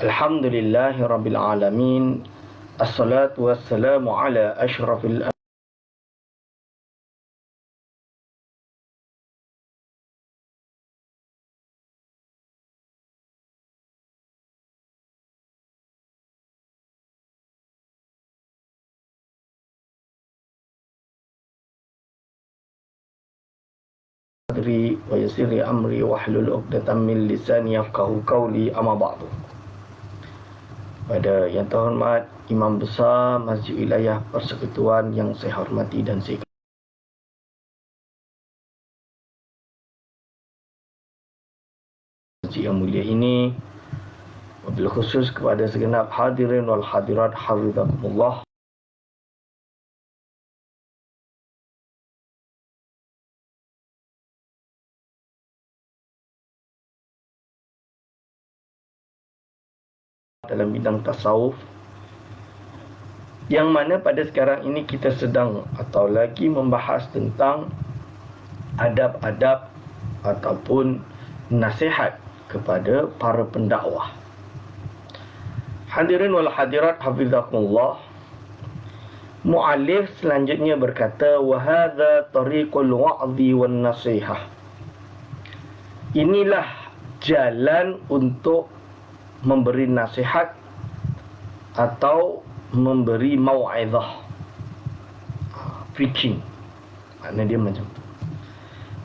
Alhamdulillahi Rabbil Alamin. Assalatu wassalamu ala ashrafil adri wa yasiri amri wahlul 'uqdatam min lisani yafqahu qawli, amma ba'du. Pada yang terhormat Imam Besar Masjid Wilayah Persekutuan yang saya hormati dan saya masjid yang mulia ini, wabil khusus kepada segenap hadirin wal hadirat hafizakumullah. Dalam bidang tasawuf, yang mana pada sekarang ini kita sedang atau lagi membahas tentang adab-adab ataupun nasihat kepada para pendakwah. Hadirin wal hadirat hafizakumullah, muallif selanjutnya berkata, wa hadza tariqul wa'dhi wan nasihah. Inilah jalan untuk memberi nasihat atau memberi mau'izah, preaching. Maknanya dia macam tu.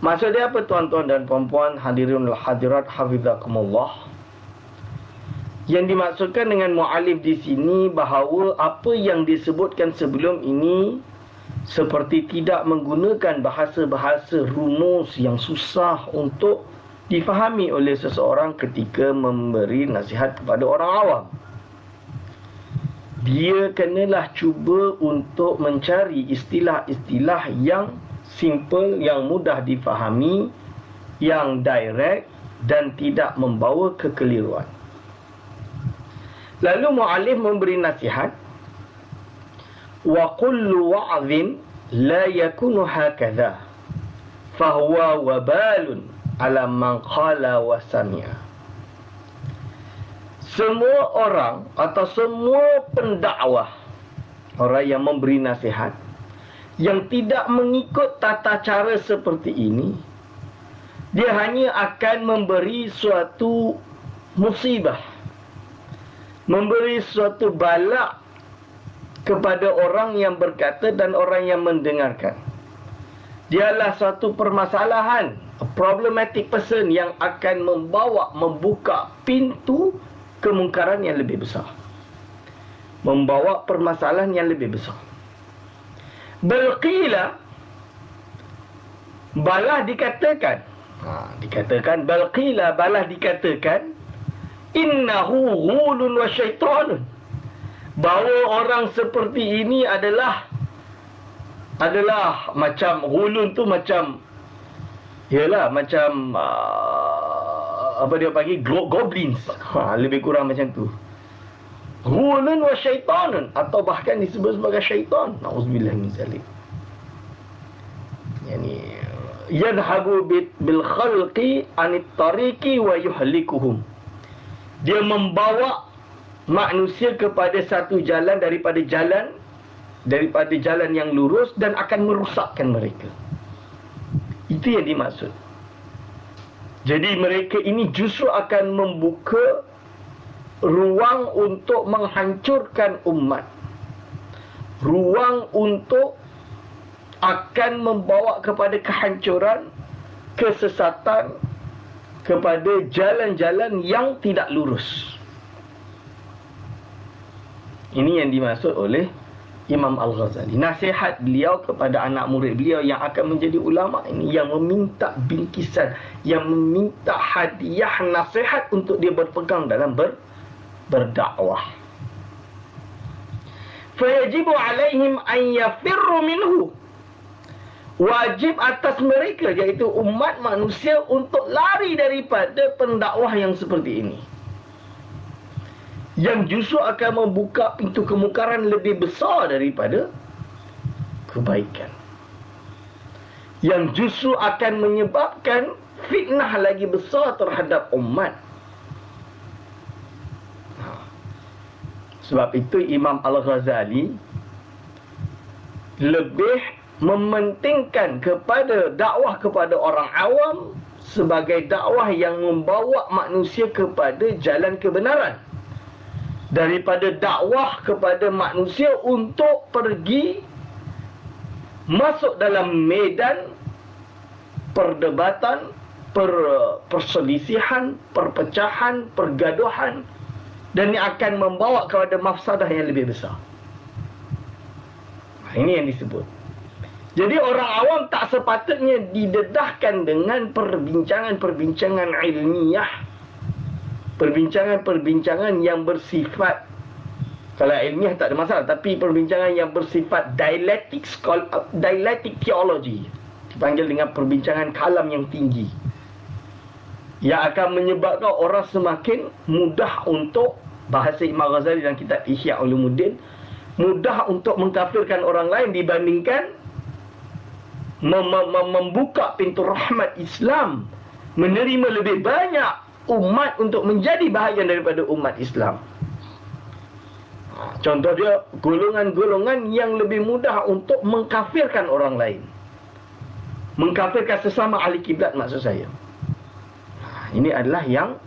Maksud dia apa, tuan-tuan dan puan-puan hadirin wal hadirat hafizakumullah? Yang dimaksudkan dengan mu'alif di sini bahawa apa yang disebutkan sebelum ini seperti tidak menggunakan bahasa-bahasa rumus yang susah untuk difahami oleh seseorang ketika memberi nasihat kepada orang awam. Dia kenalah cuba untuk mencari istilah-istilah yang simple, yang mudah difahami, yang direct dan tidak membawa kekeliruan. Lalu mu'alif memberi nasihat, wa kullu wa'dhin la yakunu hakadha fahuwa wabalun ala man qala wa sami'a. Semua orang atau semua pendakwah, orang yang memberi nasihat, yang tidak mengikut tata cara seperti ini, dia hanya akan memberi suatu musibah, memberi suatu bala kepada orang yang berkata dan orang yang mendengarkan. Dialah suatu permasalahan, a problematic person, yang akan membuka pintu kemungkaran yang lebih besar, membawa permasalahan yang lebih besar. Balqila, balah dikatakan, balqila, balah dikatakan, innahu ghulun wa syaitanun, bahawa orang seperti ini adalah macam ghulun tu, macam ialah macam apa dia panggil, goblins, lebih kurang macam tu. Ghulun wa syaitanun, atau bahkan disebut sebagai syaitan. Nauzubillah min zalik. Yani yadhabu bil khalqi anit tariqi wa yuhlikuhum. Dia membawa manusia kepada satu jalan daripada jalan yang lurus dan akan merosakkan mereka. Itu yang dimaksud. Jadi mereka ini justru akan membuka ruang untuk menghancurkan umat, ruang untuk akan membawa kepada kehancuran, kesesatan, kepada jalan-jalan yang tidak lurus. Ini yang dimaksud oleh Imam Al-Ghazali. Nasihat beliau kepada anak murid beliau yang akan menjadi ulama ini, yang meminta bingkisan, yang meminta hadiah nasihat untuk dia berpegang dalam berdakwah. Fayajibu alaihim an yafirru minhu. Wajib atas mereka, iaitu umat manusia, untuk lari daripada pendakwah yang seperti ini, yang justru akan membuka pintu kemungkaran lebih besar daripada kebaikan, yang justru akan menyebabkan fitnah lagi besar terhadap umat. Sebab itu Imam Al-Ghazali lebih mementingkan kepada dakwah kepada orang awam sebagai dakwah yang membawa manusia kepada jalan kebenaran, daripada dakwah kepada manusia untuk pergi masuk dalam medan perdebatan, perselisihan, perpecahan, pergaduhan, dan ini akan membawa kepada mafsadah yang lebih besar. Ini yang disebut. Jadi orang awam tak sepatutnya didedahkan dengan perbincangan-perbincangan ilmiah, perbincangan-perbincangan yang bersifat, kalau ilmiah tak ada masalah, tapi perbincangan yang bersifat dialektik theology, dipanggil dengan perbincangan kalam yang tinggi, yang akan menyebabkan orang semakin mudah untuk, bahasa Imam Ghazali dalam kitab Ihya Ulumuddin, mudah untuk mengkafirkan orang lain dibandingkan membuka pintu rahmat Islam, menerima lebih banyak umat untuk menjadi bahagian daripada umat Islam. Contoh dia, golongan-golongan yang lebih mudah untuk mengkafirkan orang lain, mengkafirkan sesama ahli kiblat maksud saya. Ini adalah yang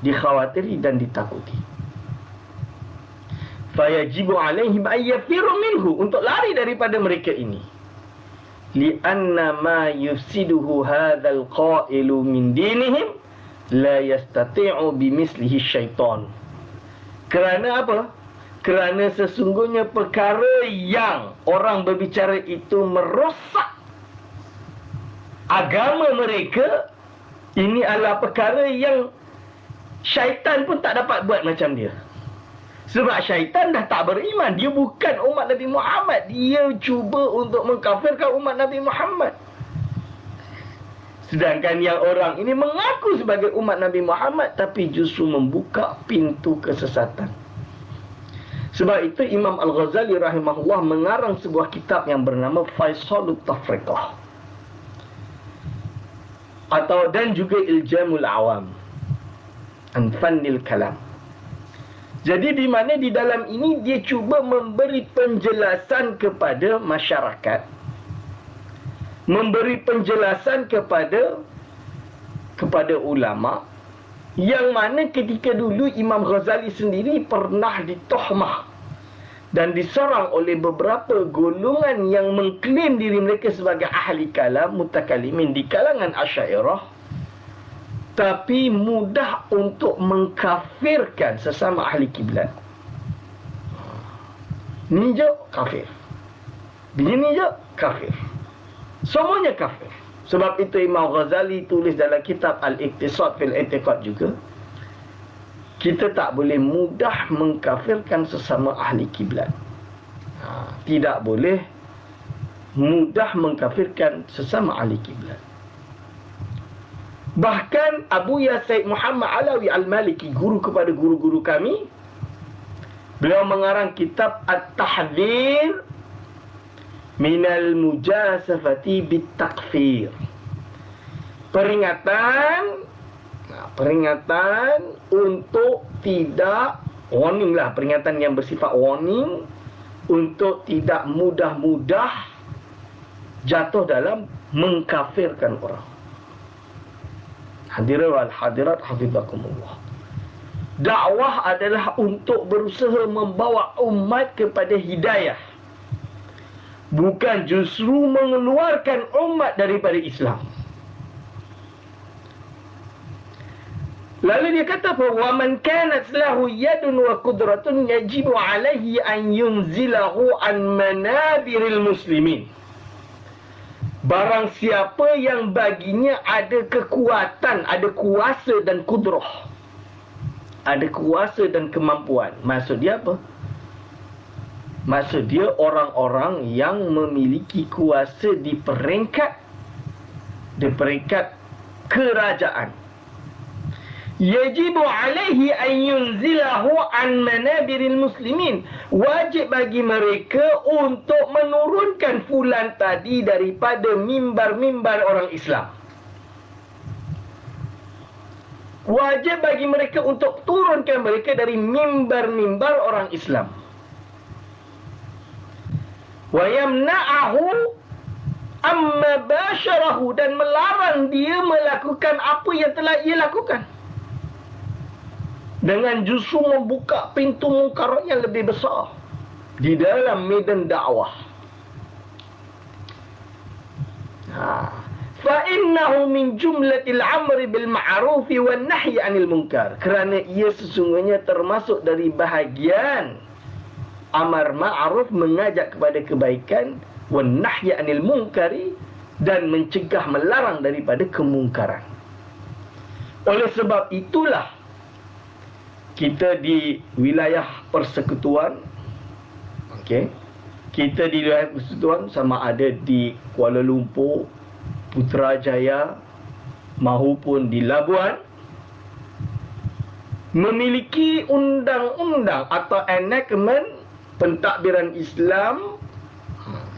dikhawatiri dan ditakuti. Fayajibu alaihim ayyafiru minhu, untuk lari daripada mereka ini. Lianna ma yufsiduhu hadzal qailu min dinihim la yastati'u bimislihi syaitan. Kerana apa? Kerana sesungguhnya perkara yang orang berbicara itu merosak agama mereka, ini adalah perkara yang syaitan pun tak dapat buat macam dia. Sebab syaitan dah tak beriman. Dia bukan umat Nabi Muhammad. Dia cuba untuk mengkafirkan umat Nabi Muhammad. Sedangkan yang orang ini mengaku sebagai umat Nabi Muhammad, tapi justru membuka pintu kesesatan. Sebab itu Imam Al-Ghazali rahimahullah mengarang sebuah kitab yang bernama Faisalut Tafriqah, dan juga Iljamul Awam an Fannil Kalam. Jadi di mana di dalam ini dia cuba memberi penjelasan kepada masyarakat, memberi penjelasan kepada ulama, yang mana ketika dulu Imam Ghazali sendiri pernah ditohmah dan diserang oleh beberapa golongan yang mengklaim diri mereka sebagai ahli kalam, mutakalimin di kalangan Asy'ariyah, tapi mudah untuk mengkafirkan sesama ahli kiblat. Ni je kafir, begini je kafir, semuanya kafir. Sebab itu Imam Ghazali tulis dalam kitab Al-Iqtisad fil I'tiqad juga, kita tak boleh mudah mengkafirkan sesama ahli kiblat. Tidak boleh mudah mengkafirkan sesama ahli kiblat. Bahkan Abu Said Muhammad Alawi Al-Maliki, guru kepada guru-guru kami, beliau mengarang kitab At-Tahdhir minal mujasafati bit-takfir. Peringatan untuk tidak, warning lah, peringatan yang bersifat warning untuk tidak mudah-mudah jatuh dalam mengkafirkan orang. Hadirin wal hadirat hafizakumullah. Dakwah adalah untuk berusaha membawa umat kepada hidayah, bukan justru mengeluarkan umat daripada Islam. Lalu dia kata, wa man kanat lahu yadun wa qudratun yajibu alaihi an yunzilahu an manabiril muslimin. Barang siapa yang baginya ada kekuatan, ada kuasa dan kudrah, ada kuasa dan kemampuan. Maksud dia apa? Maksud dia orang-orang yang memiliki kuasa di peringkat kerajaan. Yajibu alaihi an yunzilahu an manabiril muslimin. Wajib bagi mereka untuk menurunkan fulan tadi daripada mimbar-mimbar orang Islam. wajib bagi mereka untuk turunkan mereka dari mimbar-mimbar orang Islam. Wa yamna'ahu amma basharahu, dan melarang dia melakukan apa yang telah ia lakukan, dengan justru membuka pintu mungkarat yang lebih besar di dalam medan dakwah. Fa innahu min jumlatil amri bil ma'ruf wan nahyi 'anil munkar, kerana ia sesungguhnya termasuk dari bahagian amar ma'ruf, mengajak kepada kebaikan, wan nahyi 'anil munkari, dan mencegah melarang daripada kemungkaran. Oleh sebab itulah kita di wilayah persekutuan, kita di wilayah persekutuan, sama ada di Kuala Lumpur, Putrajaya maupun di Labuan, memiliki undang-undang atau enactment pentadbiran Islam,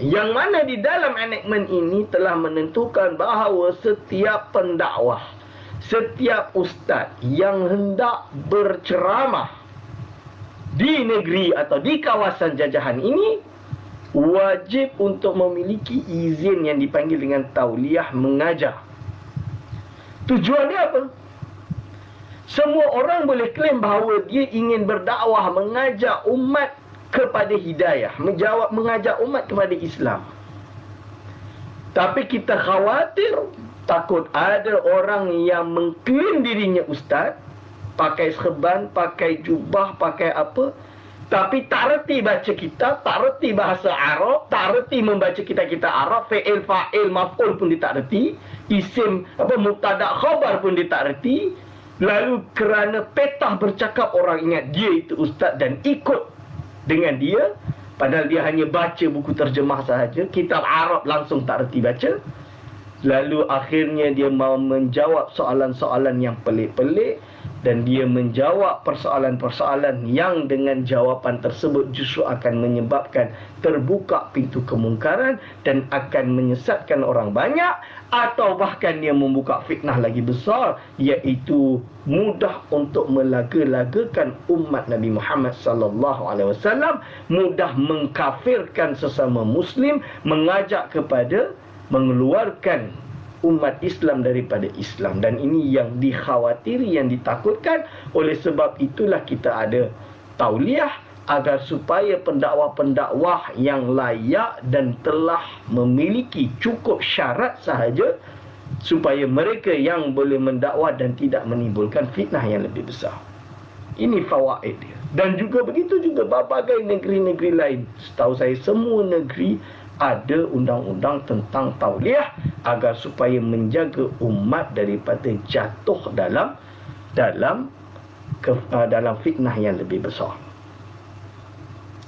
yang mana di dalam enactment ini telah menentukan bahawa setiap pendakwah, setiap ustaz yang hendak berceramah di negeri atau di kawasan jajahan ini wajib untuk memiliki izin yang dipanggil dengan tauliah mengajar. Tujuannya apa? Semua orang boleh klaim bahawa dia ingin berdakwah, mengajak umat kepada hidayah, mengajak umat kepada Islam. Tapi kita khawatir, takut ada orang yang mengklaim dirinya ustaz, pakai serban, pakai jubah, pakai apa, tapi tak reti baca kitab, tak reti bahasa Arab, tak reti membaca kitab-kitab Arab, fi'il, fa'il, maf'ul pun dia tak reti, isim, mubtada, khabar pun dia tak reti. Lalu kerana petah bercakap, orang ingat dia itu ustaz dan ikut dengan dia, padahal dia hanya baca buku terjemah sahaja, kitab Arab langsung tak reti baca. Lalu akhirnya dia mahu menjawab soalan-soalan yang pelik-pelik, dan dia menjawab persoalan-persoalan yang dengan jawapan tersebut justru akan menyebabkan terbuka pintu kemungkaran dan akan menyesatkan orang banyak, atau bahkan dia membuka fitnah lagi besar, iaitu mudah untuk melaga-lagakan umat Nabi Muhammad sallallahu alaihi wasallam, mudah mengkafirkan sesama muslim, mengajak kepada mengeluarkan umat Islam daripada Islam. Dan ini yang dikhawatiri, yang ditakutkan. Oleh sebab itulah kita ada tauliah, agar supaya pendakwah-pendakwah yang layak dan telah memiliki cukup syarat sahaja, supaya mereka yang boleh mendakwah dan tidak menimbulkan fitnah yang lebih besar. Ini fawaid dia. Dan juga begitu juga berbagai negeri-negeri lain. Setahu saya semua negeri ada undang-undang tentang tauliah, agar supaya menjaga umat daripada jatuh dalam fitnah yang lebih besar.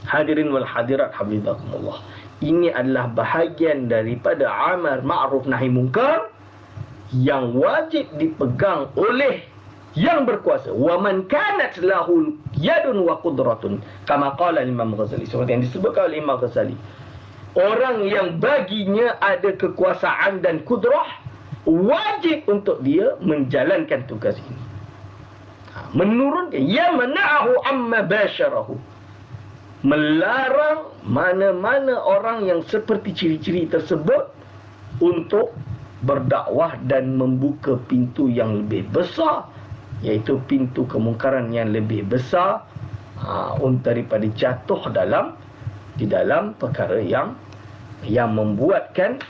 Hadirin wal hadirat hafizakumullah, ini adalah bahagian daripada amar ma'ruf nahi munkar yang wajib dipegang oleh yang berkuasa. Wa man kanat lahu yadun wa qudratun, kama qala Imam Ghazali, seperti yang disebutkan oleh Imam Ghazali. Orang yang baginya ada kekuasaan dan kudrah, wajib untuk dia menjalankan tugas ini. Menurunkan, ya mana'ahu amma basharahu, melarang mana-mana orang yang seperti ciri-ciri tersebut untuk berdakwah dan membuka pintu yang lebih besar, iaitu pintu kemungkaran yang lebih besar, daripada jatuh di dalam perkara yang membuatkan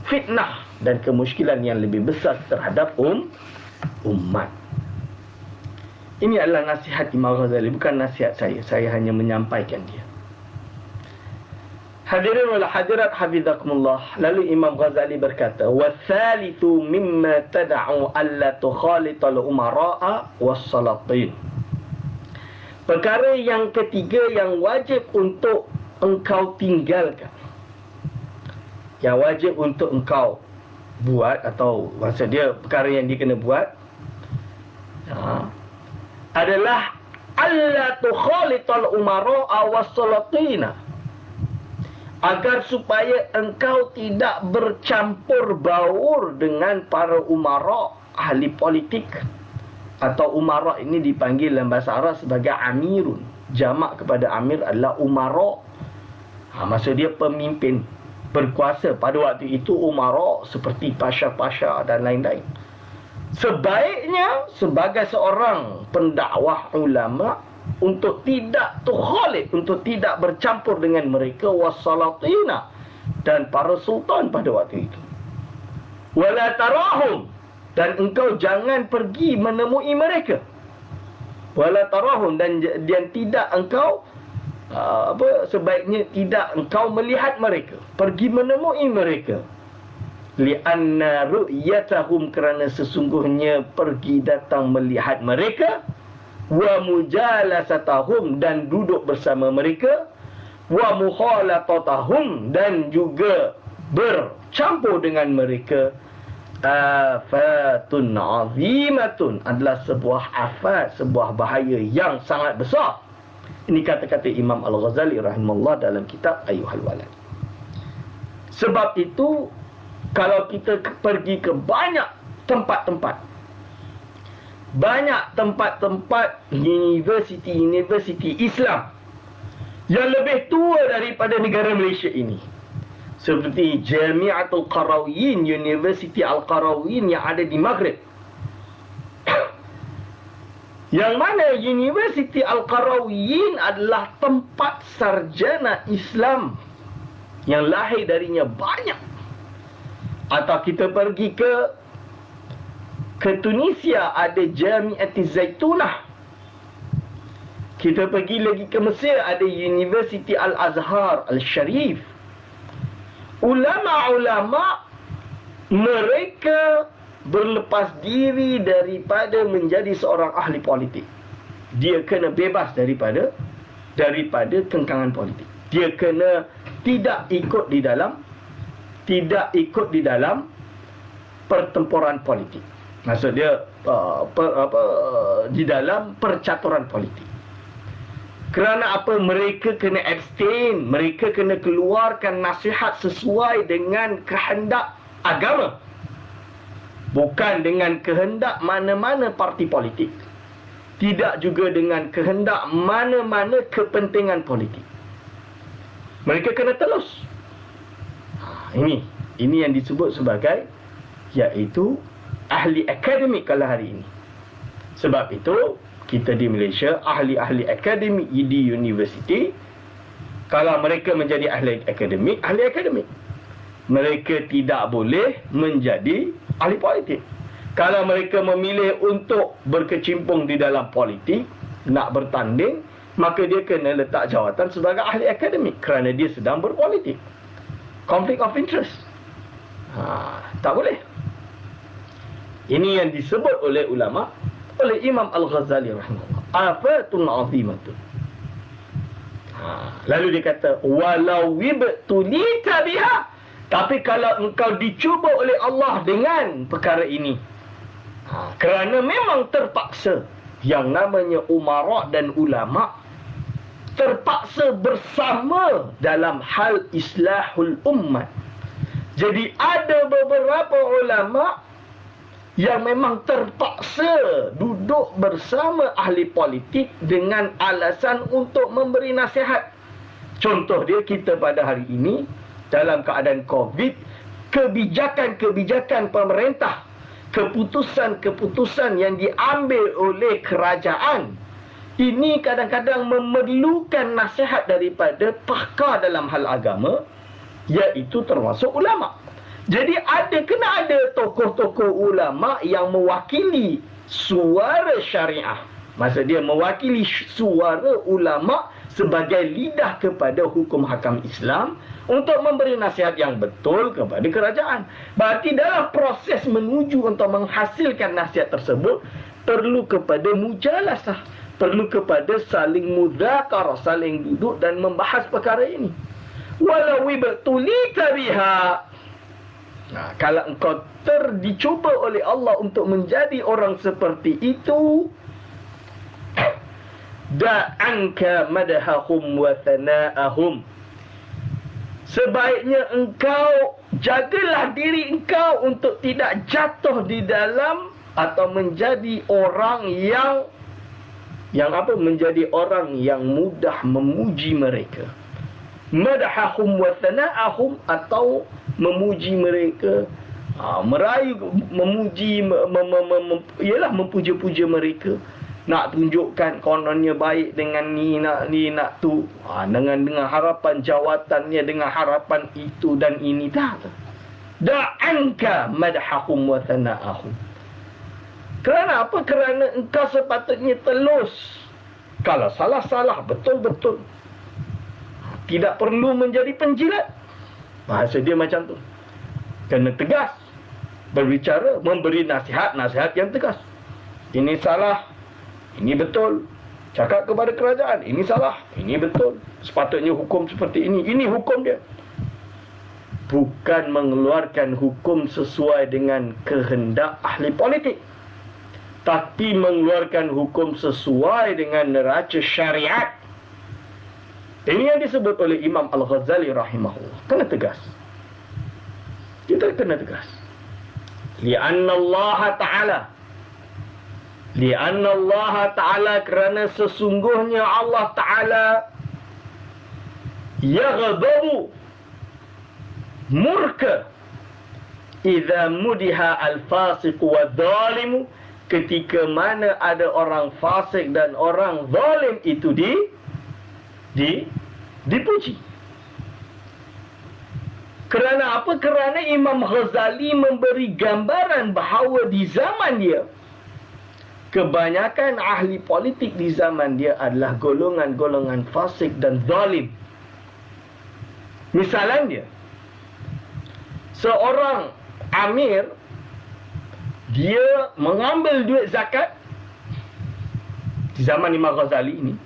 fitnah dan kemusykilan yang lebih besar terhadap umat. Ini adalah nasihat Imam Ghazali, bukan nasihat saya. Saya hanya menyampaikan dia. Hadirin wal hadirat hafizakumullah. Lalu Imam Ghazali berkata, wa thalithu mimma tad'u alla tukhalital umara'a was-salatin. Perkara yang ketiga yang wajib untuk engkau tinggalkan, yang wajib untuk engkau buat, atau maksud dia perkara yang dia kena buat, adalah alla tukhalital umara'a was-salatina, agar supaya engkau tidak bercampur baur dengan para umara, ahli politik, atau umara ini dipanggil dalam bahasa Arab sebagai amirun. Jamak kepada amir adalah umara. Maksud dia pemimpin berkuasa. Pada waktu itu umara seperti pasha-pasha dan lain-lain. Sebaiknya sebagai seorang pendakwah ulama untuk tidak tukhalid, untuk tidak bercampur dengan mereka wassalatina dan para sultan pada waktu itu. Wala tarahum, dan engkau jangan pergi menemui mereka. Wala tarahum, dan tidak engkau sebaiknya tidak engkau melihat mereka, pergi menemui mereka. Li'anna ru'yatahum, kerana sesungguhnya pergi datang melihat mereka, wa mujalasatahum, dan duduk bersama mereka, wa mukhalatatahum, dan juga bercampur dengan mereka, afatun azimatun, adalah sebuah afat, sebuah bahaya yang sangat besar. Ini kata-kata Imam Al-Ghazali rahimahullah dalam kitab Ayyuhal Walad. Sebab itu, kalau kita pergi ke banyak tempat-tempat universiti Islam yang lebih tua daripada negara Malaysia ini, seperti Jami'atul Qarawiyyin, Universiti Al-Qarawiyyin yang ada di Maghrib, yang mana Universiti Al-Qarawiyyin adalah tempat sarjana Islam yang lahir darinya banyak. Atau kita pergi ke Tunisia, ada Jami'atiz Zaitunah. Kita pergi lagi ke Mesir, ada Universiti Al-Azhar Al-Sharif. Ulama-ulama mereka berlepas diri daripada menjadi seorang ahli politik. Dia kena bebas daripada kengkangan politik. Dia kena tidak ikut di dalam pertempuran politik. Maksud dia di dalam percaturan politik. Kerana apa? Mereka kena abstain, mereka kena keluarkan nasihat sesuai dengan kehendak agama, bukan dengan kehendak mana-mana parti politik, tidak juga dengan kehendak mana-mana kepentingan politik. Mereka kena telus. Ini yang disebut sebagai, iaitu ahli akademik kalau hari ini. Sebab itu kita di Malaysia, ahli-ahli akademik di universiti, kalau mereka menjadi ahli akademik, mereka tidak boleh menjadi ahli politik. Kalau mereka memilih untuk berkecimpung di dalam politik, nak bertanding, maka dia kena letak jawatan sebagai ahli akademik kerana dia sedang berpolitik. Conflict of interest. Tak boleh. Ini yang disebut oleh ulama, oleh Imam Al-Ghazali rahimahullah, afatun azimatun. Lalu dia kata, walau wibtulita biha, tapi kalau engkau dicuba oleh Allah dengan perkara ini, kerana memang terpaksa, yang namanya umara dan ulama terpaksa bersama dalam hal islahul ummat. Jadi ada beberapa ulama yang memang terpaksa duduk bersama ahli politik dengan alasan untuk memberi nasihat. Contoh dia, kita pada hari ini dalam keadaan COVID, kebijakan-kebijakan pemerintah, keputusan-keputusan yang diambil oleh kerajaan, ini kadang-kadang memerlukan nasihat daripada pakar dalam hal agama, iaitu termasuk ulama. Jadi kena ada tokoh-tokoh ulama yang mewakili suara syariah. Maksud dia mewakili suara ulama sebagai lidah kepada hukum hakam Islam untuk memberi nasihat yang betul kepada kerajaan. Berarti dalam proses menuju untuk menghasilkan nasihat tersebut, perlu kepada mujalasah, perlu kepada saling mudzakarah, saling duduk dan membahas perkara ini. Walau ibtulita biha, kalau engkau dicuba oleh Allah untuk menjadi orang seperti itu, da'anka madahahum wa thana'ahum, sebaiknya engkau jagalah diri engkau untuk tidak jatuh di dalam atau menjadi orang yang apa? Menjadi orang yang mudah memuji mereka. Madahahum wa thana'ahum, atau memuji mereka, merayu, memuji, ialah mempuja-puja mereka, nak tunjukkan kononnya baik dengan ni nak tu, dengan harapan jawatannya, dengan harapan itu dan ini. Da'anka madahahum wa thana'ahum. Kerana apa? Kerana engkau sepatutnya telus. Kalau salah, betul-betul. Tidak perlu menjadi penjilat. Bahasa dia macam tu. Kena tegas berbicara, memberi nasihat yang tegas. Ini salah, ini betul. Cakap kepada kerajaan, ini salah, ini betul. Sepatutnya hukum seperti ini hukum dia. Bukan mengeluarkan hukum sesuai dengan kehendak ahli politik, tapi mengeluarkan hukum sesuai dengan neraca syariat. Ini yang disebut oleh Imam Al-Ghazali rahimahullah. Kena tegas. Kita kena tegas. Li'anna Allah Ta'ala, kerana sesungguhnya Allah Ta'ala yaghdabu, murka, idza mudiha al-fasiq wa dhalimu, ketika mana ada orang fasik dan orang zalim itu dipuji. Kerana apa? Kerana Imam Ghazali memberi gambaran bahawa di zaman dia, kebanyakan ahli politik di zaman dia adalah golongan-golongan fasik dan zalim. Misalnya, seorang amir, dia mengambil duit zakat di zaman Imam Ghazali ini,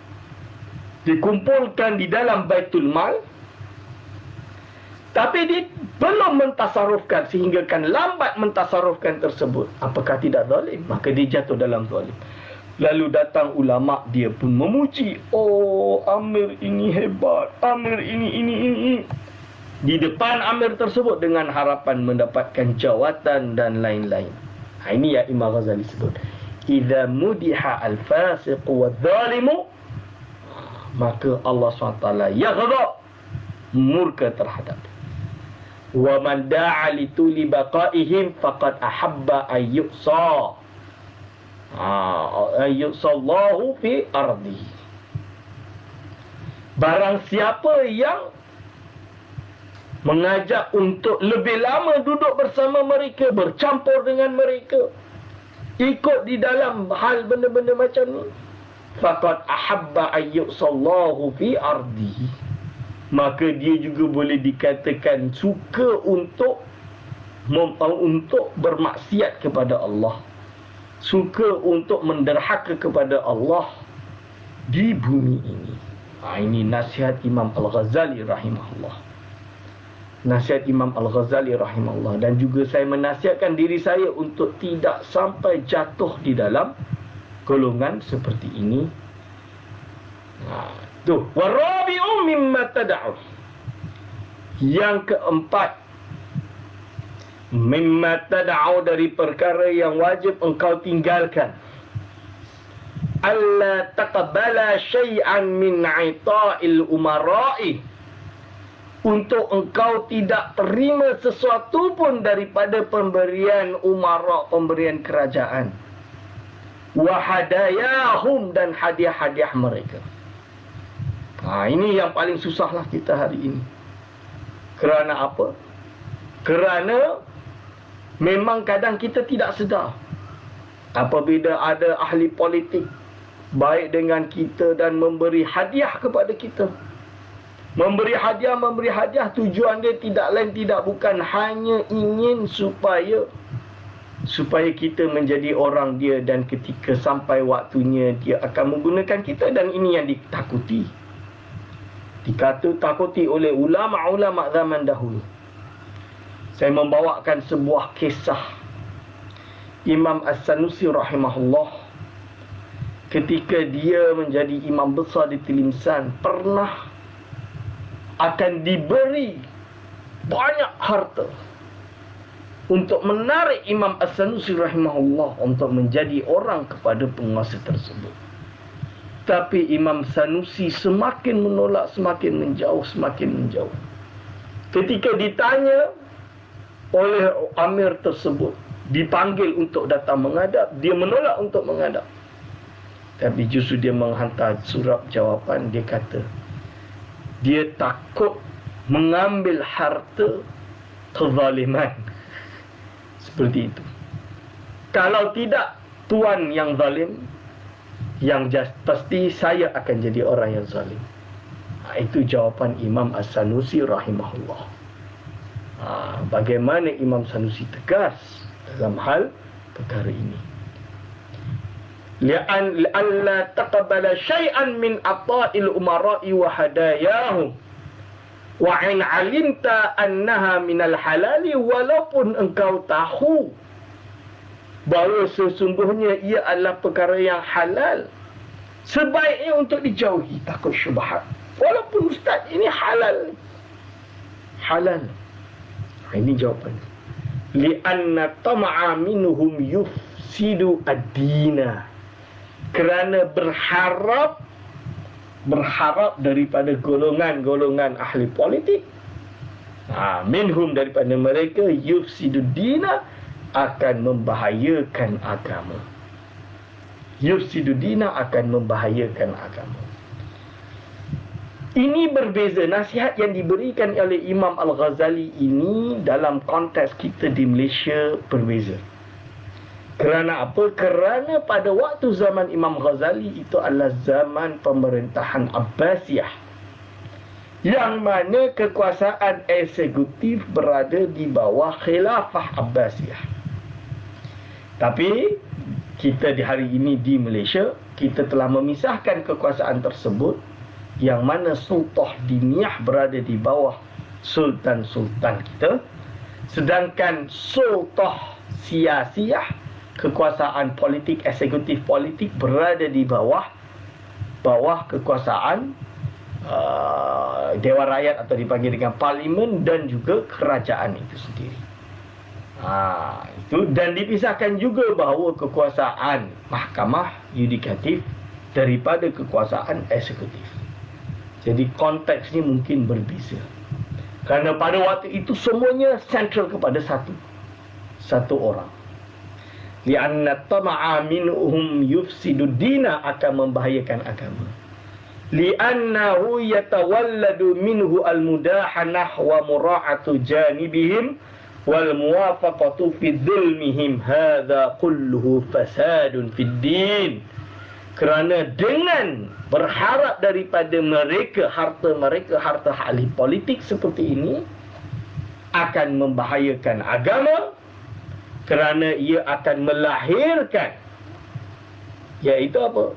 dikumpulkan di dalam Baitul Mal, tapi dia belum mentasarufkan, sehingga kan lambat mentasarufkan tersebut. Apakah tidak zalim? Maka dia jatuh dalam zalim. Lalu datang ulama, dia pun memuji, oh amir ini hebat, amir ini. Di depan amir tersebut dengan harapan mendapatkan jawatan dan lain-lain. Ini yang Imam Ghazali sebut, idza mudiha al-fasiq wa dhalimu, maka Allah SWT yaghdab, murka terhadap. Wa man da'a li tuli baqaihim faqad ahabba an yu'sa Allahu fi ardi. Barang siapa yang mengajak untuk lebih lama duduk bersama mereka, bercampur dengan mereka, ikut di dalam hal benda-benda macam ni, faqad ahabba ayyusallahu fi ardihi, maka dia juga boleh dikatakan suka untuk bermaksiat kepada Allah, suka untuk menderhaka kepada Allah di bumi ini. Ini nasihat Imam Al-Ghazali rahimahullah. Nasihat Imam Al-Ghazali rahimahullah. Dan juga saya menasihatkan diri saya untuk tidak sampai jatuh di dalam golongan seperti ini. Tu, warabi'u mimma tad'u. Yang keempat, mimma tad'u, dari perkara yang wajib engkau tinggalkan, alla taqbala syai'an min 'ita'il umara'i, untuk engkau tidak terima sesuatu pun daripada pemberian umara, pemberian kerajaan, wa hadayahum, dan hadiah-hadiah mereka. Ini yang paling susahlah kita hari ini. Kerana apa? Kerana memang kadang kita tidak sedar, apabila ada ahli politik baik dengan kita dan memberi hadiah kepada kita. Memberi hadiah, tujuan dia tidak lain tidak bukan hanya ingin supaya kita menjadi orang dia, dan ketika sampai waktunya dia akan menggunakan kita. Dan ini yang ditakuti oleh ulama-ulama zaman dahulu. Saya membawakan sebuah kisah Imam As-Sanusi rahimahullah. Ketika dia menjadi imam besar di Tilimsan, pernah akan diberi banyak harta untuk menarik Imam As-Sanusi rahimahullah untuk menjadi orang kepada penguasa tersebut. Tapi Imam Sanusi semakin menolak, semakin menjauh, semakin menjauh. Ketika ditanya oleh Amir tersebut, dipanggil untuk datang menghadap, dia menolak untuk menghadap. Tapi justru dia menghantar surat jawapan. Dia kata dia takut mengambil harta kezaliman. Seperti itu. Kalau tidak tuan yang zalim, yang pasti saya akan jadi orang yang zalim. Itu jawapan Imam As-Sanusi rahimahullah. Bagaimana Imam Sanusi tegas dalam hal perkara ini. Li'alla taqabbala syai'an min ata'il umara'i wa hadayahum wa in 'alimta annaha minal halali, walaupun engkau tahu bahawa sesungguhnya ia adalah perkara yang halal, sebaiknya untuk dijauhi, takut syubhat. Walaupun ustaz ini halal. Ini jawapan. Li'anna tama'a minhum yufsidu ad-dina. Kerana berharap daripada golongan-golongan ahli politik, minhum daripada mereka, yufsidu dina, akan membahayakan agama. Yufsidu dina akan membahayakan agama. Ini berbeza. Nasihat yang diberikan oleh Imam Al-Ghazali ini dalam konteks kita di Malaysia berbeza. Kerana apa? Kerana pada waktu zaman Imam Ghazali itu adalah zaman pemerintahan Abbasiyah, yang mana kekuasaan eksekutif berada di bawah khilafah Abbasiyah. Tapi kita di hari ini di Malaysia, kita telah memisahkan kekuasaan tersebut, yang mana sultah diniyah berada di bawah sultan-sultan kita, sedangkan sultah siasiyah, kekuasaan politik, eksekutif politik, berada di bawah kekuasaan Dewan Rakyat atau dipanggil dengan parlimen dan juga kerajaan itu sendiri. Itu, dan dipisahkan juga bahawa kekuasaan mahkamah yudikatif daripada kekuasaan eksekutif. Jadi konteks ni mungkin berbeza. Kerana pada waktu itu semuanya sentral kepada satu orang. Li'anna tama'a minhum yufsidu dina, akan membahayakan agama. Li'annahu yatawalladu minhu al-mudahanah wa mura'atu janibihim wal muwafaqatu fi dhulmihim. Hadha kulluhu fasadun fid din. Kerana dengan berharap daripada mereka, harta ahli politik seperti ini, akan membahayakan agama, kerana ia akan melahirkan, iaitu apa?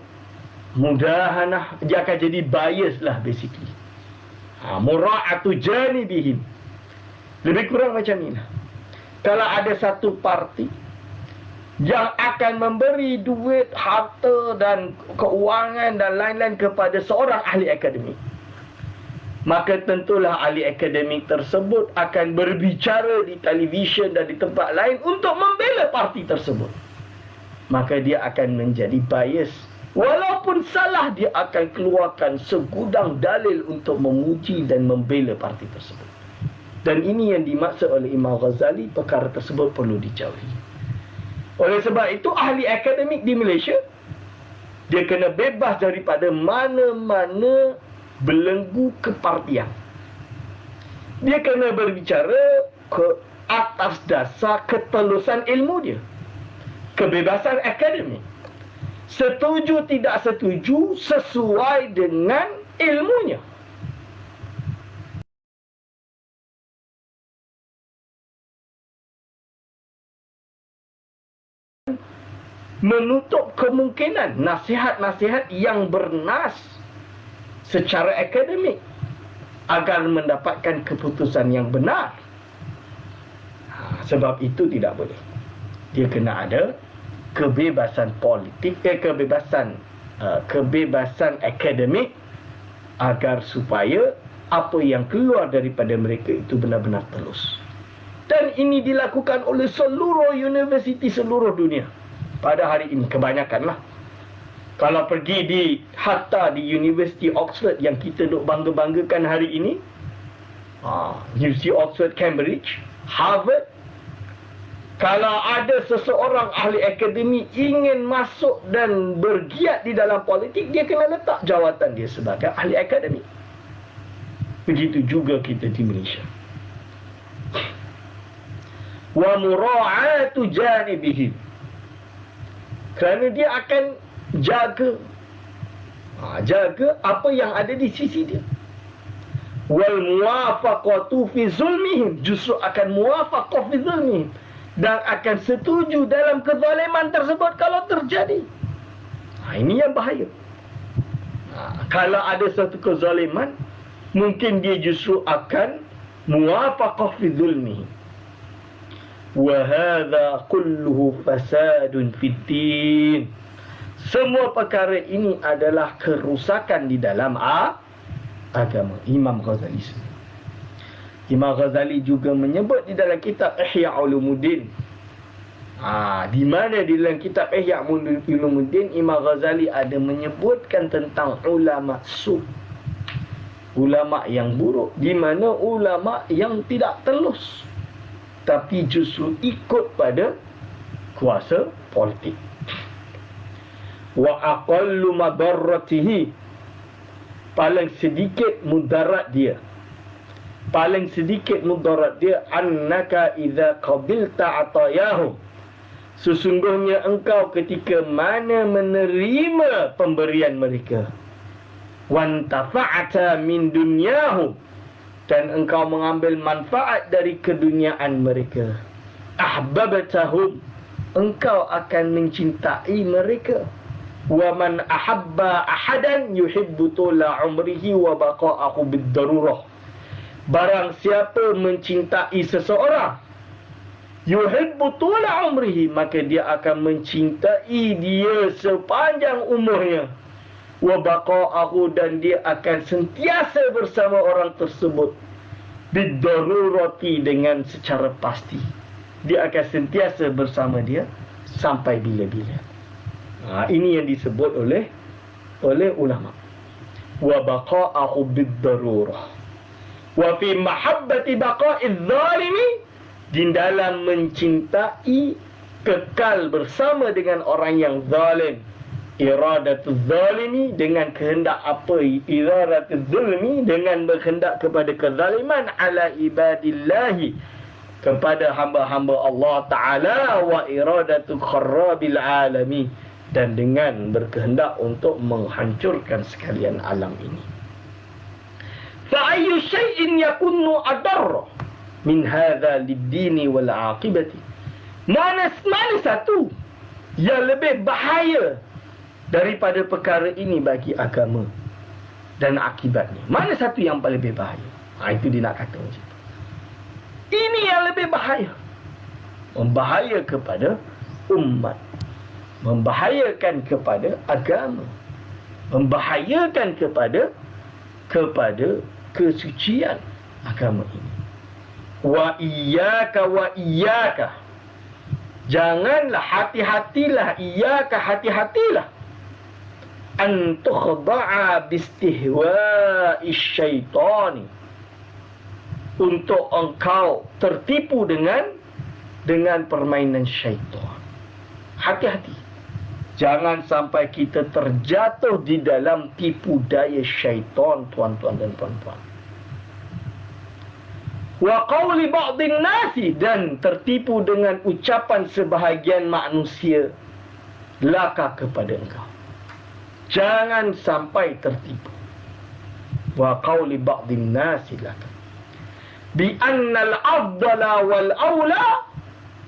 Mudahanah. Dia akan jadi bias lah basically. Mura'atu janibihim. Lebih kurang macam ni lah. Kalau ada satu parti yang akan memberi duit, harta dan keuangan dan lain-lain kepada seorang ahli akademik, maka tentulah ahli akademik tersebut akan berbicara di televisyen dan di tempat lain untuk membela parti tersebut. Maka dia akan menjadi bias. Walaupun salah, dia akan keluarkan segudang dalil untuk memuji dan membela parti tersebut. Dan ini yang dimaksud oleh Imam Ghazali, perkara tersebut perlu dijauhi. Oleh sebab itu, ahli akademik di Malaysia, dia kena bebas daripada mana-mana belenggu kepartian. Dia kena berbicara ke atas dasar ketelusan ilmu dia, kebebasan akademik. Setuju tidak setuju sesuai dengan ilmunya. Menutup kemungkinan nasihat-nasihat yang bernas secara akademik agar mendapatkan keputusan yang benar. Sebab itu tidak boleh. Dia kena ada kebebasan politik, kebebasan akademik, agar supaya apa yang keluar daripada mereka itu benar-benar telus. Dan dan ini dilakukan oleh seluruh universiti seluruh dunia pada hari ini, kebanyakanlah. Kalau pergi hatta di University Oxford yang kita duk bangga-banggakan hari ini, University Oxford, Cambridge, Harvard, kalau ada seseorang ahli akademi ingin masuk dan bergiat di dalam politik, dia kena letak jawatan dia sebagai ahli akademi. Begitu juga kita di Malaysia. Wa mura'atu janibihim, kerana dia akan jaga apa yang ada di sisi dia. Wal muwafaqatu fi zulmihim, justru akan muwafaqah fi zulmihim, dan akan setuju dalam kezaliman tersebut kalau terjadi. Ini yang bahaya. Kalau ada satu kezaliman, mungkin dia justru akan muwafaqah fi zulmihim. Wa hadha kulluhu fasadun fid din. Semua perkara ini adalah kerusakan di dalam agama. Imam Ghazali. Imam Ghazali juga menyebut di dalam kitab Ihya Ulumuddin. Di mana di dalam kitab Ihya Ulumuddin, Imam Ghazali ada menyebutkan tentang ulama su', ulama yang buruk, di mana ulama yang tidak telus, tapi justru ikut pada kuasa politik. Wa aqallu madarratihi, paling sedikit mudarat dia, paling sedikit mudarat dia, annaka idza qabilta atayahu, sesungguhnya engkau ketika mana menerima pemberian mereka, wantafa'ata min dunyahu, dan engkau mengambil manfaat dari keduniaan mereka, ahbabtahum, engkau akan mencintai mereka. Wa man ahabba ahadan yuhibbu tula umrihi wa baqa'ahu bid-darurah. Barang siapa mencintai seseorang, yuhibbu tula umrihi, maka dia akan mencintai dia sepanjang umurnya. Wa baqa'ahu, dan dia akan sentiasa bersama orang tersebut. Bid-darurati, dengan secara pasti. Dia akan sentiasa bersama dia sampai bila-bila. Ini yang disebut oleh ulama. Wa baqa'ahu bid-darurah. Wa fi mahabbati baqa'iz zalimi, di dalam mencintai kekal bersama dengan orang yang zalim. Iradatu zalimi, dengan kehendak apa? Iradatu zulmi, dengan berkehendak kepada kezaliman, ala ibadillahi, kepada hamba-hamba Allah Ta'ala, wa iradatu kharrabil alami, dan dengan berkehendak untuk menghancurkan sekalian alam ini. Fa ayyu syai'in yakunu adarra min hadha lid-dini wal 'aqibati, mana satu yang lebih bahaya daripada perkara ini bagi agama dan akibatnya? Mana satu yang paling lebih bahaya? Itu dia nak kata macam tu. Ini yang lebih bahaya, membahaya kepada umat, membahayakan kepada agama, membahayakan kepada kesucian agama ini. Wa iyyaka, janganlah, hati-hatilah, iyyaka, hati-hatilah, an tukhda'a bistihwa'ish syaitani, untuk engkau tertipu dengan permainan syaitan. Hati-hati, jangan sampai kita terjatuh di dalam tipu daya syaitan, tuan-tuan dan puan-puan. Wa qawli ba'dhin nasi, dan tertipu dengan ucapan sebahagian manusia laka kepada engkau. Jangan sampai tertipu. Wa qawli ba'dhin nasi laka bi annal afdala wal awla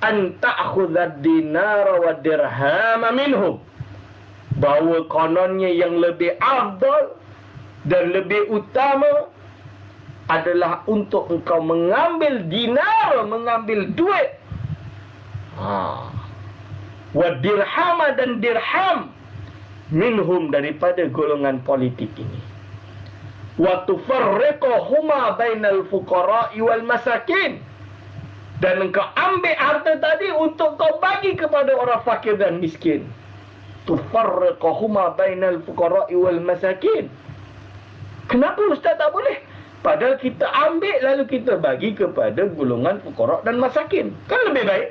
an ta'khudha ad-dinara wa dirhama minhum, bahawa kononnya yang lebih afdal dan lebih utama adalah untuk engkau mengambil dinar, mengambil duit, wa dirhama, dan dirham, minhum, daripada golongan politik ini. Wa tufarriquhuma bainal fuqara'i wal masakin, Dan engkau ambil harta tadi untuk kau bagi kepada orang fakir dan miskin. Tufarriquhuma bainal fuqara'i wal masakin. Kenapa ustaz tak boleh? Padahal kita ambil lalu kita bagi kepada golongan fuqara' dan masakin. Kan lebih baik.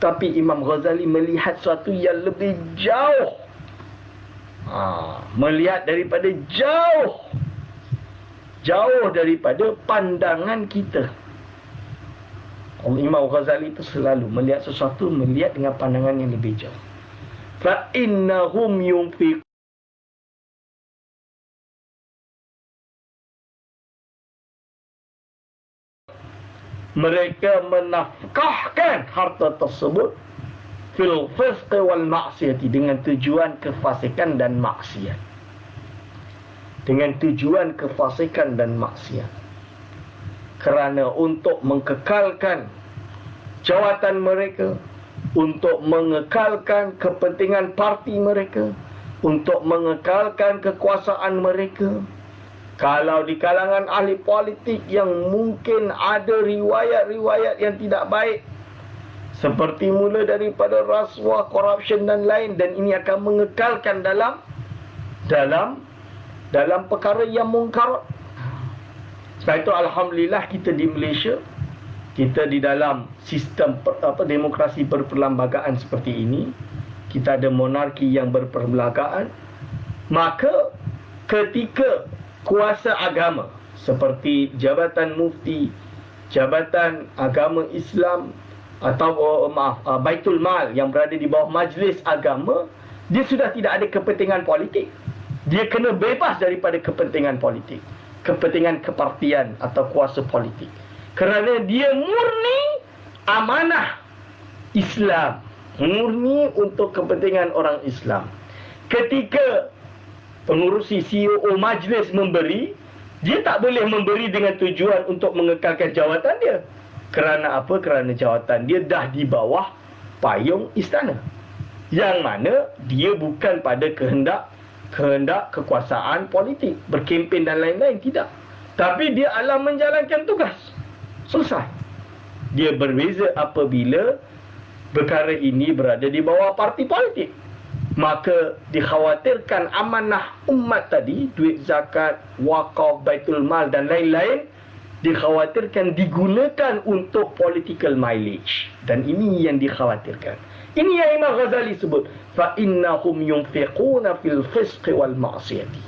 Tapi Imam Ghazali melihat sesuatu yang lebih jauh. Melihat daripada jauh. Jauh daripada pandangan kita. Imam Ghazali itu selalu melihat sesuatu, melihat dengan pandangan yang lebih jauh. Fa innahum yunfiq mereka menafkahkan harta tersebut fil fisq wal maksiyati, dengan tujuan kefasikan dan maksiat. Dengan tujuan kefasikan dan maksiat. Kerana untuk mengekalkan jawatan mereka, untuk mengekalkan kepentingan parti mereka, untuk mengekalkan kekuasaan mereka. Kalau di kalangan ahli politik yang mungkin ada riwayat-riwayat yang tidak baik, seperti mula daripada rasuah, corruption dan lain, dan ini akan mengekalkan dalam perkara yang mungkar. Sebab itu alhamdulillah kita di Malaysia, kita di dalam sistem demokrasi berperlembagaan seperti ini, kita ada monarki yang berperlembagaan. Maka ketika kuasa agama seperti Jabatan Mufti, Jabatan Agama Islam atau Baitul Mal yang berada di bawah Majlis Agama, dia sudah tidak ada kepentingan politik. Dia kena bebas daripada kepentingan politik, kepentingan kepartian atau kuasa politik. Kerana dia murni amanah Islam, murni untuk kepentingan orang Islam. Ketika pengurusi CEO majlis memberi, dia tak boleh memberi dengan tujuan untuk mengekalkan jawatan dia. Kerana apa? Kerana jawatan dia dah di bawah payung istana, yang mana dia bukan pada kehendak kekuasaan politik, berkempen dan lain-lain, tidak. Tapi dia adalah menjalankan tugas. Selesai. Dia berbeza apabila perkara ini berada di bawah parti politik. Maka dikhawatirkan amanah umat tadi, duit zakat, wakaf, baitul mal dan lain-lain, dikhawatirkan digunakan untuk political mileage. Dan ini yang dikhawatirkan. Ini yang Imam Ghazali sebut, fa innahum yunfiquna fil fisq wal ma'siyati.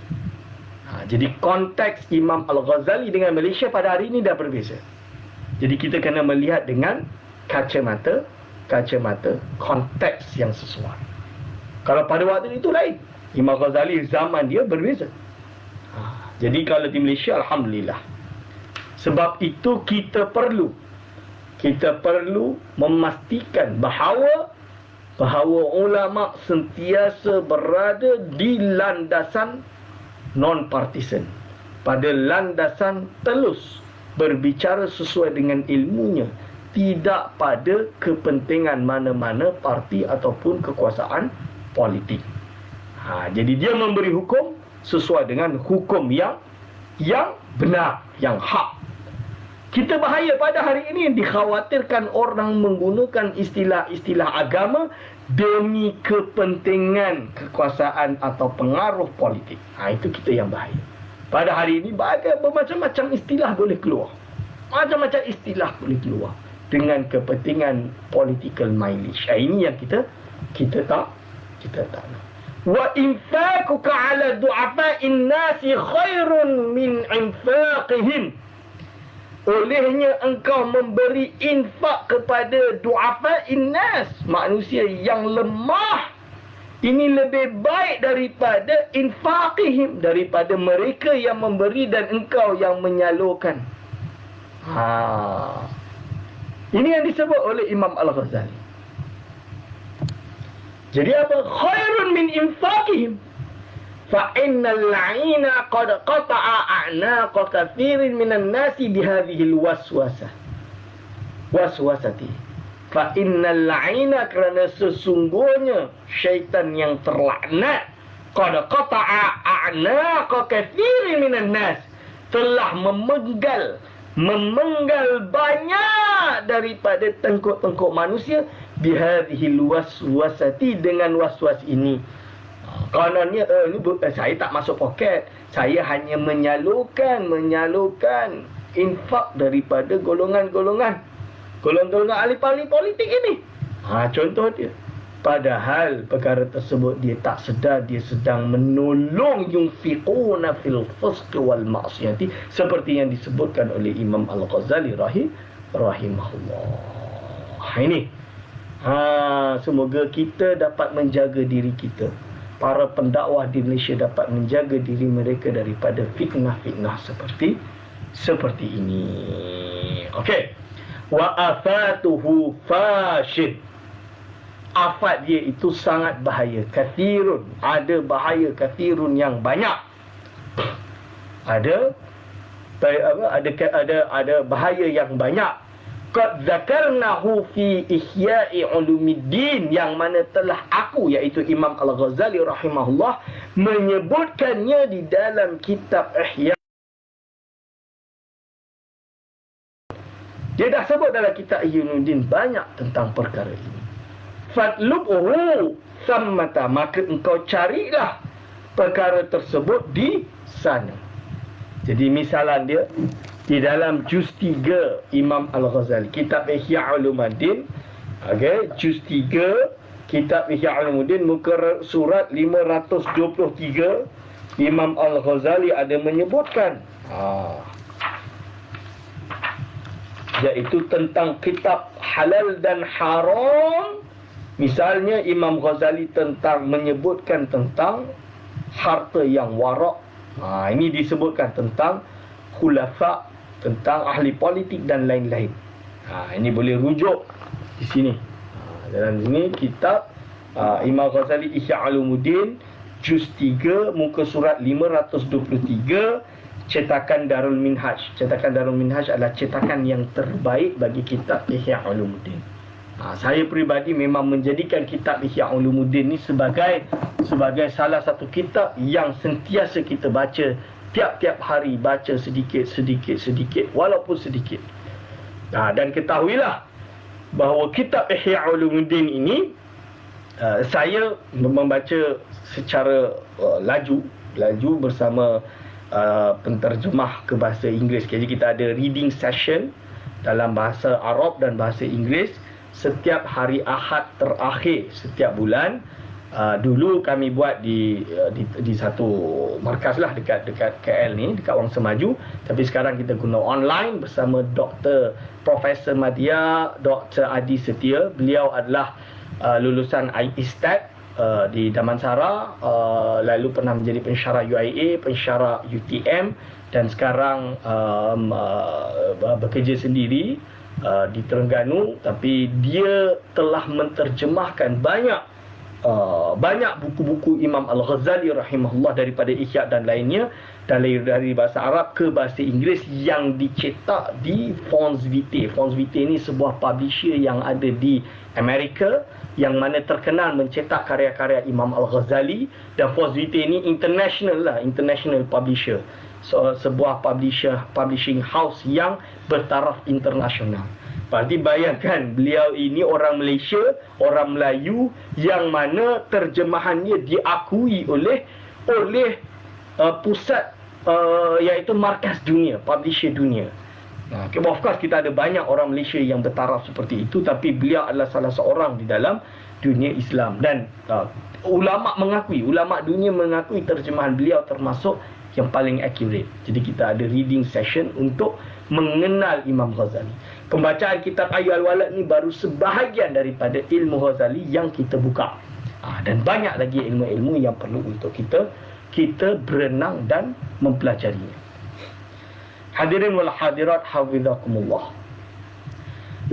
Jadi konteks Imam Al-Ghazali dengan Malaysia pada hari ini dah berbeza. Jadi kita kena melihat dengan kacamata konteks yang sesuai. Kalau pada waktu itu lain, Imam Ghazali zaman dia berbeza. Jadi kalau di Malaysia alhamdulillah. Sebab itu kita perlu memastikan bahawa ulama sentiasa berada di landasan non-partisan, pada landasan telus berbicara sesuai dengan ilmunya, tidak pada kepentingan mana-mana parti ataupun kekuasaan politik. Jadi dia memberi hukum sesuai dengan hukum yang benar, yang hak. Kita bahaya pada hari ini, dikhawatirkan orang menggunakan istilah-istilah agama demi kepentingan kekuasaan atau pengaruh politik. Itu kita yang bahaya. Pada hari ini bermacam-macam istilah boleh keluar. Macam-macam istilah boleh keluar dengan kepentingan political mileage. Ini yang kita tak nak. Wa infaquka 'ala du'afa'in nasi khairun min infaqihim. Olehnya engkau memberi infak kepada du'afa'in nas, manusia yang lemah, ini lebih baik daripada infaqihim, daripada mereka yang memberi dan engkau yang menyalurkan. Ini yang disebut oleh Imam Al-Ghazali. Jadi apa? Khairun min infaqihim. Fa innal la'ina qad qata'a a'naqa kathirin minan nasi bihadhihi waswasati. Fa innal la'ina, kerana sesungguhnya syaitan yang terlaknat, qad qata'a a'naqa kathirin minan nas, telah memenggal memenggal banyak daripada tengkuk-tengkuk manusia bihadhil waswasati, dengan waswas ini. Kononnya saya tak masuk poket, saya hanya menyalurkan infak daripada golongan ahli politik ini. Contoh dia. Padahal perkara tersebut dia tak sedar dia sedang menolong yunfiquna fil fusq wal ma'siyati, seperti yang disebutkan oleh Imam Al-Ghazali rahimahullah. Ini. Semoga kita dapat menjaga diri kita. Para pendakwah di Malaysia dapat menjaga diri mereka daripada fitnah-fitnah seperti ini. Okey. Wa afatuhu fashid. Afat dia itu sangat bahaya. Kathirun, ada bahaya kathirun yang banyak. Ada bahaya yang banyak. Qad zakarnahu fi ihya'i ulumiddin, yang mana telah aku, iaitu Imam Al-Ghazali rahimahullah, menyebutkannya di dalam kitab Ihya. Dia dah sebut dalam kitab Ihya Ulumuddin banyak tentang perkara ini. Fatlubhu sammata, maka engkau carilah perkara tersebut di sana. Jadi misalan dia di dalam juz 3 Imam Al-Ghazali, kitab Ihya Ulumuddin, juz 3 kitab Ihya Ulumuddin, muka surat 523, Imam Al-Ghazali ada menyebutkan iaitu tentang kitab halal dan haram. Misalnya Imam Ghazali menyebutkan tentang harta yang warak. Ini disebutkan tentang khulafa, tentang ahli politik dan lain-lain. Ini boleh rujuk di sini. Dalam sini kitab Imam Ghazali Ihya Ulumuddin, juz 3, muka surat 523, cetakan Darul Minhaj. Cetakan Darul Minhaj adalah cetakan yang terbaik bagi kitab Ihya Ulumuddin. Saya peribadi memang menjadikan kitab Ihya Ulumuddin ni sebagai salah satu kitab yang sentiasa kita baca tiap-tiap hari, baca sedikit walaupun sedikit. Dan ketahuilah bahawa kitab Ihya Ulumuddin ini saya membaca secara laju bersama penterjemah ke bahasa Inggeris. Jadi kita ada reading session dalam bahasa Arab dan bahasa Inggeris setiap hari Ahad terakhir setiap bulan. Dulu kami buat di satu markas lah dekat KL ni, dekat Wang Semaju. Tapi sekarang kita guna online bersama Dr. Profesor Madya, Dr. Adi Setia. Beliau adalah lulusan ISTAT di Damansara, lalu pernah menjadi pensyarah UIA, pensyarah UTM, dan sekarang bekerja sendiri di Terengganu. Tapi dia telah menterjemahkan banyak buku-buku Imam Al-Ghazali rahimahullah daripada Ihya dan lainnya dari bahasa Arab ke bahasa Inggeris yang dicetak di Fons Vitae. Fons Vitae ini sebuah publisher yang ada di Amerika yang mana terkenal mencetak karya-karya Imam Al-Ghazali, dan Fons Vitae ini international publisher. Sebuah publishing house yang bertaraf internasional. Berarti bayangkan, beliau ini orang Malaysia, orang Melayu, yang mana terjemahannya diakui oleh pusat iaitu markas dunia, publisher dunia. Of course kita ada banyak orang Malaysia yang bertaraf seperti itu, tapi beliau adalah salah seorang di dalam dunia Islam. Dan ulama dunia mengakui terjemahan beliau termasuk yang paling accurate. Jadi kita ada reading session untuk mengenal Imam Ghazali. Pembacaan kitab Ayu Al-Walad ni baru sebahagian daripada ilmu Ghazali yang kita buka. Dan banyak lagi ilmu-ilmu yang perlu untuk kita berenang dan mempelajarinya. Hadirin wal hadirat hafizakumullah.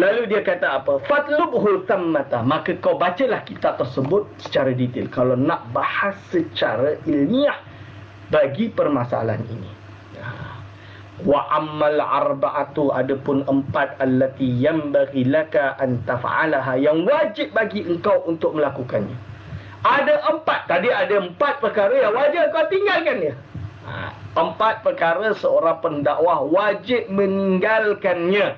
Lalu dia kata apa? Fatlubhu thammata, maka kau bacalah kitab tersebut secara detail kalau nak bahas secara ilmiah bagi permasalahan ini. Wa ammal arba'atu, adapun 4 allati yanbaghi laka an taf'alaha, yang wajib bagi engkau untuk melakukannya. Ada 4. Tadi ada 4 perkara yang wajib kau tinggalkan dia. 4 perkara seorang pendakwah wajib meninggalkannya.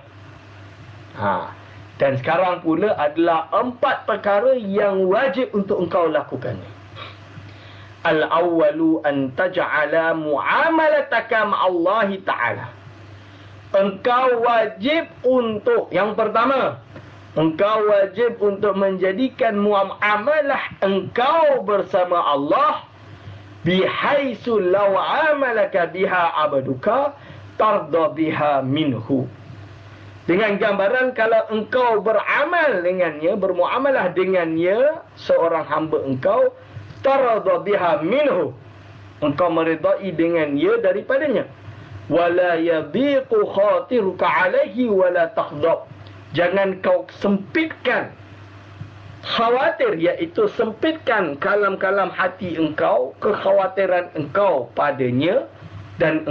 Dan sekarang pula adalah 4 perkara yang wajib untuk engkau lakukan. Al-awwalu an taj'ala mu'amalataka ma'allahi ta'ala. Engkau wajib untuk, yang pertama, engkau wajib untuk menjadikan muamalah engkau bersama Allah bihaitsu law amalaka biha abduka tarda biha minhu. Dengan gambaran kalau engkau beramal dengannya, bermuamalah dengannya, seorang hamba engkau, tarda biha minhu, engkau meridai dengannya daripadanya. Wala yadhiqu khatiruka alaihi wala taghdab. Jangan kau sempitkan khawatir, iaitu sempitkan kalam-kalam hati engkau, kekhawatiran engkau padanya, dan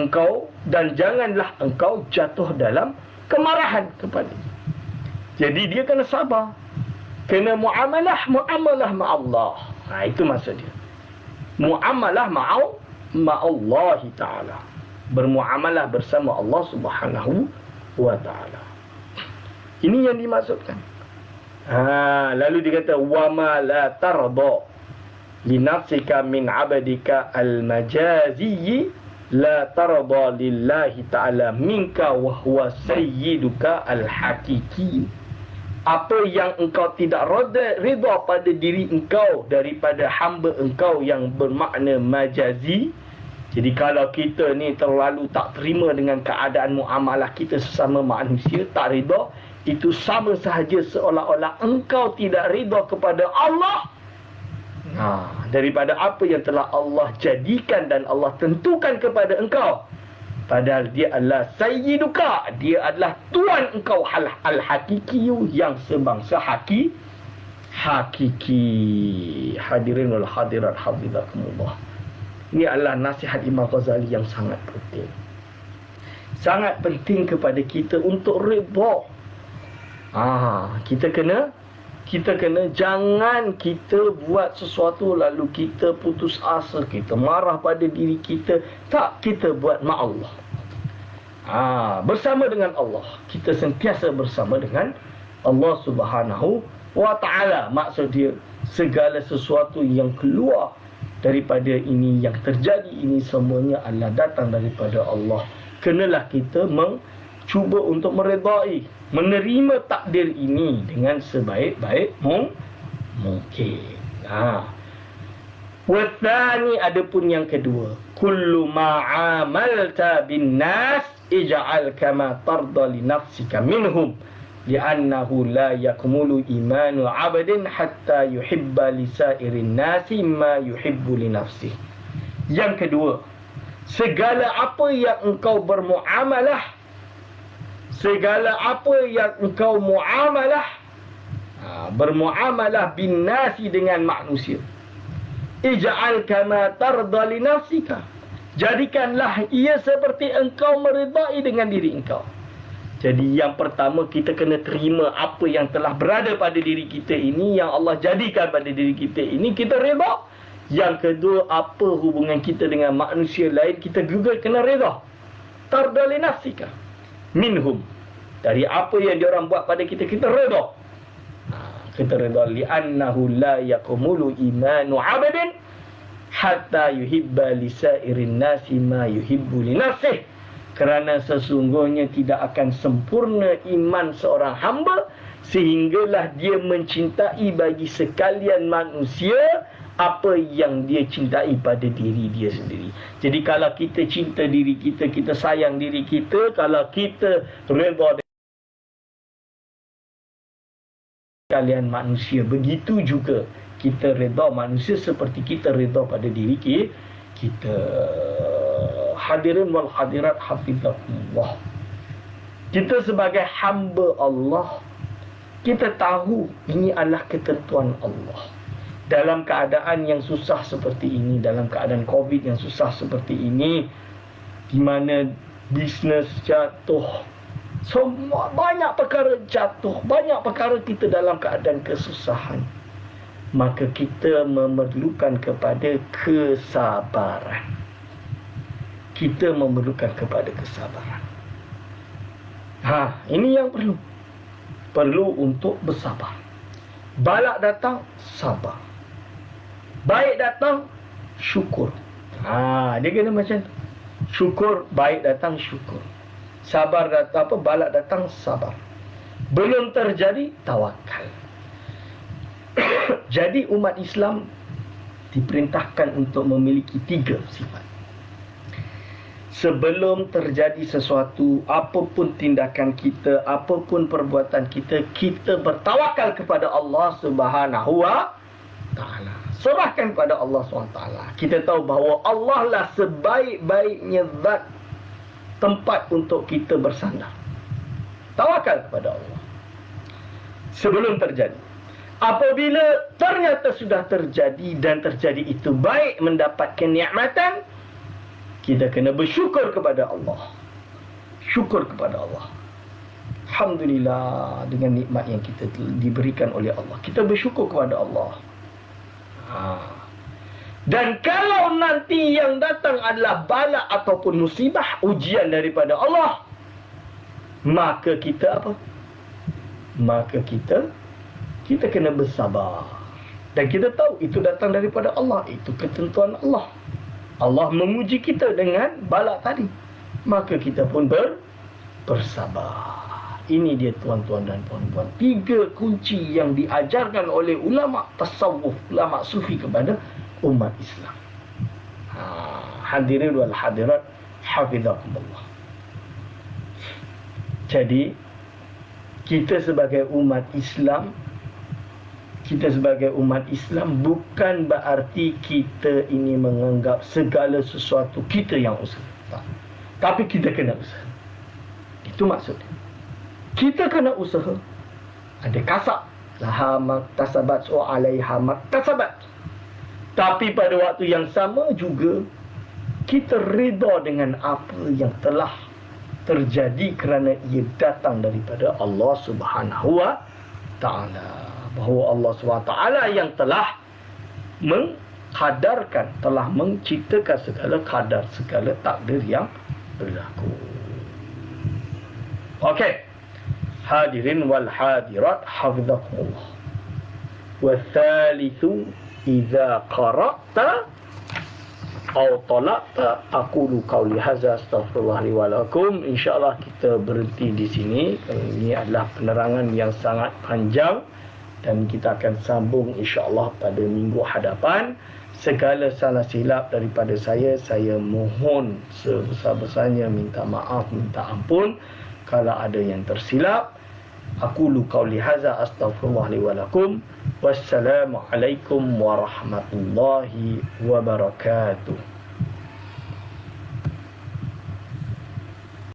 janganlah engkau jatuh dalam kemarahan kepadanya. Jadi dia kena sabar, kena muamalah ma'allah. Itu maksud dia. Muamalah ma'allah ta'ala, bermuamalah bersama Allah Subhanahu wa ta'ala. Ini yang dimaksudkan. Lalu dia kata wa ma la tarda li nafsika min 'abdika al-majazi la tarda lillahi ta'ala minka wa huwa sayyiduka al-hakiki. Apa yang engkau tidak redha pada diri engkau daripada hamba engkau yang bermakna majazi. Jadi kalau kita ni terlalu tak terima dengan keadaan muamalah kita sesama manusia, tak redha, itu sama sahaja seolah-olah engkau tidak redha kepada Allah daripada apa yang telah Allah jadikan dan Allah tentukan kepada engkau. Padahal dia adalah sayyiduka, dia adalah tuan engkau al-hakiki, yang sebangsa hakiki. Hadirin wal hadirat hafizakumullah. Ini adalah nasihat Imam Ghazali yang sangat penting. Sangat penting kepada kita untuk redha. Kita kena jangan kita buat sesuatu lalu kita putus asa, kita marah pada diri kita. Tak, kita buat ma'allah. Bersama dengan Allah. Kita sentiasa bersama dengan Allah Subhanahu wa ta'ala. Maksud dia, segala sesuatu yang keluar daripada ini, yang terjadi ini, semuanya adalah datang daripada Allah. Kenalah kita cuba untuk meredai, menerima takdir ini dengan sebaik-baik mungkin. Wathani, adapun yang kedua, kullu ma'amalta bin nas ij'al kama tarda li nafsika minhum li'annahu la yakmulu imanu 'abdin hatta yuhibba li sa'irin nasi ma yuhibbu li nafsihi. Yang kedua, segala apa yang engkau bermuamalah, bermuamalah bin nasi dengan manusia, ij'al kama tarda li nafsika, jadikanlah ia seperti engkau meridai dengan diri engkau. Jadi yang pertama, kita kena terima apa yang telah berada pada diri kita ini, yang Allah jadikan pada diri kita ini, kita redha. Yang kedua, apa hubungan kita dengan manusia lain, kita juga kena redha. Tarda li nafsika minhum, dari apa yang diorang buat pada kita, kita redha. Kita redha li'annahu la yaqmulu imanu 'abdin hatta yuhibba li sa'irin nasi ma yuhibbu li nafsihi. Kerana sesungguhnya tidak akan sempurna iman seorang hamba sehinggalah dia mencintai bagi sekalian manusia apa yang dia cintai pada diri dia sendiri. Jadi kalau kita cinta diri kita, kita sayang diri kita, kalau kita redha dengan sekalian manusia, begitu juga kita redha manusia seperti kita redha pada diri kita. Hadirin wal hadirat hafizakumullah. Kita sebagai hamba Allah, kita tahu ini adalah ketentuan Allah. Dalam keadaan yang susah seperti ini, dalam keadaan COVID yang susah seperti ini, di mana bisnes jatuh, semua banyak perkara jatuh, banyak perkara kita dalam keadaan kesusahan, maka kita memerlukan kepada kesabaran. kita memerlukan kepada kesabaran. Ini yang perlu untuk bersabar. Balak datang, sabar. Baik datang, syukur. Dia kena macam tu. Syukur, baik datang, syukur. Sabar datang, balak datang, sabar. Belum terjadi, tawakal. Jadi umat Islam diperintahkan untuk memiliki 3 sifat. Sebelum terjadi sesuatu, apapun tindakan kita, apapun perbuatan kita, kita bertawakal kepada Allah Subhanahu wa Ta'ala. Serahkan kepada Allah SWT. Kita tahu bahawa Allah lah sebaik-baiknya zat, tempat untuk kita bersandar. Tawakal kepada Allah sebelum terjadi. Apabila ternyata sudah terjadi dan terjadi itu baik, mendapat kenikmatan, kita kena bersyukur kepada Allah. Syukur kepada Allah. Alhamdulillah dengan nikmat yang kita diberikan oleh Allah. Kita bersyukur kepada Allah. Dan kalau nanti yang datang adalah bala ataupun musibah, ujian daripada Allah, maka kita apa? Maka kita kena bersabar. Dan kita tahu itu datang daripada Allah. Itu ketentuan Allah. Allah memuji kita dengan bala tadi. Maka kita pun bersabar. Ini dia tuan-tuan dan puan-puan. 3 kunci yang diajarkan oleh ulama tasawuf, ulama sufi kepada umat Islam. Hadirin wal hadirat, hafizakumullah. Jadi, kita sebagai umat Islam bukan berarti kita ini menganggap segala sesuatu kita yang usaha. Tak. Tapi kita kena usaha. Itu maksudnya. Kita kena usaha. Ada kasab. Laha maktasabat wa alaiha maktasabat. Tapi pada waktu yang sama juga, kita reda dengan apa yang telah terjadi kerana ia datang daripada Allah Subhanahu wa Ta'ala. Bahawa Allah SWT yang telah mengkadarkan, telah menciptakan segala kadar, segala takdir yang berlaku. Okey. Hadirin wal hadirat, hafizakumullah. Wa thalithu, idza qara'ta aw talaqta aqulu qawli hadza astaghfirullah li wa lakum. InsyaAllah kita berhenti di sini. Ini adalah penerangan yang sangat panjang. Dan kita akan sambung insya-Allah pada minggu hadapan. Segala salah silap daripada saya mohon sebesar-besarnya minta maaf, minta ampun kalau ada yang tersilap. Aqulu qauli hadza astaghfirullah li wa lakum. Wassalamu alaikum warahmatullahi wabarakatuh.